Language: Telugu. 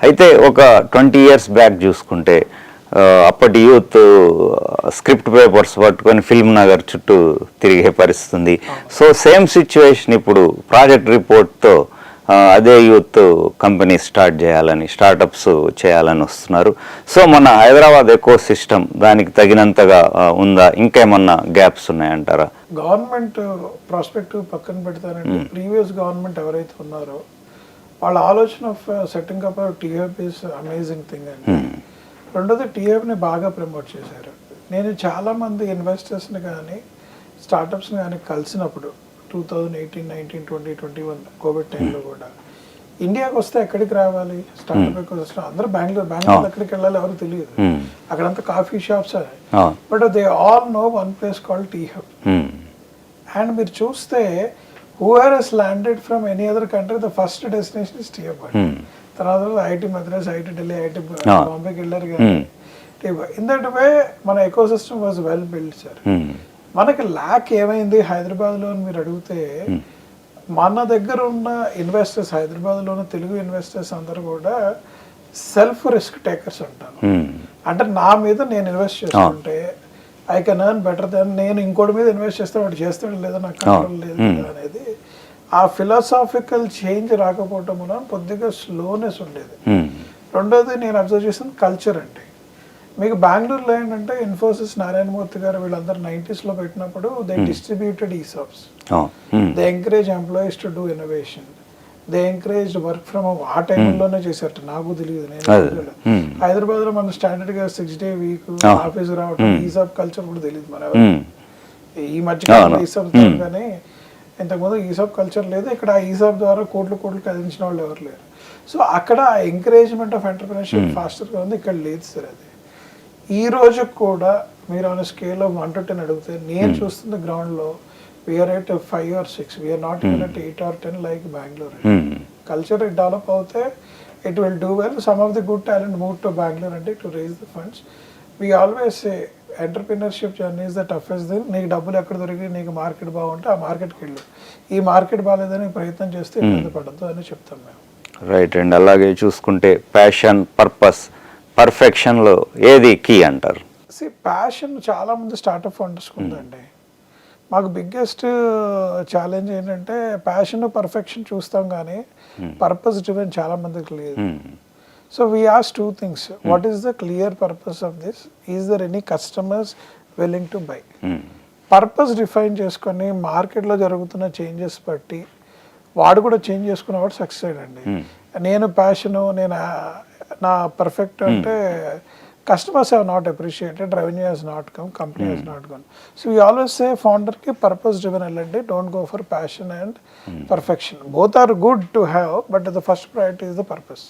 అయితే ఒక 20 years బ్యాక్ చూసుకుంటే అప్పటి యూత్ స్క్రిప్ట్ పేపర్స్ పట్టుకొని ఫిల్మ్ నగర్ చుట్టూ తిరిగే పరిస్థితి ఉంది. సో సేమ్ సిచ్యువేషన్ ఇప్పుడు ప్రాజెక్ట్ రిపోర్ట్తో అదే యూత్ కంపెనీ స్టార్ట్ చేయాలని, స్టార్టప్స్ చేయాలని వస్తున్నారు. సో మన హైదరాబాద్ ఎకో సిస్టమ్ దానికి తగినంతగా ఉందా, ఇంకేమన్నా గ్యాప్స్ ఉన్నాయంటారా? గవర్నమెంట్ ప్రాస్పెక్టివ్ పక్కన పెడతారంటే ప్రీవియస్ గవర్నమెంట్ ఎవరైతే ఉన్నారో వాళ్ళ ఆలోచన of setting up TF is amazing thing అండి. రెండోది టీఎఫ్ని బాగా ప్రమోట్ చేశారు. నేను చాలామంది ఇన్వెస్టర్స్ని కానీ స్టార్టప్స్ని కానీ కలిసినప్పుడు 2018, 19, 20, 21 కోవిడ్ టైంలో కూడా ఇండియాకి వస్తే ఎక్కడికి రావాలి స్టార్టప్ వస్తే అందరూ బెంగళూరు ఎక్కడికి వెళ్ళాలి ఎవరు తెలియదు. అక్కడంతా coffee shops but they all no one place called T Hub. And మీరు చూస్తే whoever has landed from any other country, the first destination is T Hub. తర్వాత IIT Madras, IIT Delhi, IIT బాంబేకి వెళ్ళారు కానీ ఇన్ దట్ వే మన ecosystem was well build sir. మనకి ల్యాక్ ఏమైంది హైదరాబాద్లో అని మీరు అడిగితే, మన దగ్గర ఉన్న ఇన్వెస్టర్స్, హైదరాబాద్లో ఉన్న తెలుగు ఇన్వెస్టర్స్ అందరూ కూడా సెల్ఫ్ రిస్క్ టేకర్స్ అంటాను. అంటే నా మీద నేను ఇన్వెస్ట్ చేసుకుంటే I can earn better than నేను ఇంకోటి మీద ఇన్వెస్ట్ చేస్తే వాడు చేస్తాడు లేదా నాకు కంట్రోల్ లేదు అనేది ఆ ఫిలాసాఫికల్ చేంజ్ రాకపోవటం వల్ల కొద్దిగా స్లోనెస్ ఉండేది. రెండోది నేను అబ్జర్వ్ చేసిన కల్చర్ అండి. మీకు బెంగళూరులో ఏంటంటే ఇన్ఫోసిస్, నారాయణమూర్తి గారు వీళ్ళందరూ 90s లో పెట్టినప్పుడు they distributed ESOPs. They encourage employees to do innovation. They encourage work from home. ఆ టైంలోనే చేశారట, నాకు తెలియదు. నేను హైదరాబాద్ లో మన స్టాండర్డ్ గా 6 day వీక్ ఆఫీస్ రావడం, ఈసాప్ కల్చర్ కూడా తెలియదు మన ఈ మధ్యకాలంలో ఈసాప్ కానీ ఇంతకుముందు ఈసాప్ కల్చర్ లేదు. ఇక్కడ ఆ ఈసాప్ ద్వారా కోట్లు కదిలించిన వాళ్ళు ఎవరు లేరు. సో అక్కడ ఎంకరేజ్మెంట్ ఆఫ్ ఎంటర్‌ప్రెన్యూర్‌షిప్ ఫాస్టర్గా ఉంది, ఇక్కడ లేదు సార్. అది ఈ రోజు కూడా మీరు ఆన్ స్కేల్ ఆఫ్ 1 to 10 అడిగితే నేను చూస్తున్న గ్రౌండ్లో we are at 5 or 6. We are not even at 8 or 10 like Bengaluru. Culture develop అవుతే it will do well. Some of the good talent move to Bengaluru అంటే to raise the funds. We always say entrepreneurship journey is the toughest thing. నీకు డబ్బులు ఎక్కడ దొరికి, నీకు మార్కెట్ బాగుంటే ఆ మార్కెట్కి వెళ్ళు. ఈ మార్కెట్ బాగాలేదని ప్రయత్నం చేస్తే ఇబ్బంది పడద్దు అని చెప్తాం మేము. రైట్. అండ్ అలాగే చూసుకుంటే ప్యాషన్, పర్పస్, పర్ఫెక్షన్లో ఏది కీ అంటారు? ప్యాషన్ చాలా మంది స్టార్టప్ ఫౌండర్స్కి ఉందండి. మాకు బిగ్గెస్ట్ ఛాలెంజ్ ఏంటంటే ప్యాషన్, పర్ఫెక్షన్ చూస్తాం కానీ పర్పస్ డ్రివెన్ చాలా మందికి లేదు. So we asked 2 things. What is the clear purpose of this? Is there any customers willing to buy? Purpose define చేసుకొని మార్కెట్లో జరుగుతున్న చేంజెస్ బట్టి వాడు కూడా చేంజ్ చేసుకున్నవాడు సక్సెస్ అయ్యాడండి. నేను ప్యాషను, నేను నా పర్ఫెక్ట్ అంటే customers have not appreciated, revenue has not come, company has not gone. So we always say ఫౌండర్కి పర్పస్ డ్రివెన్ వెళ్ళండి, don't go for passion and perfection. Both are good to have, but the first priority is the purpose.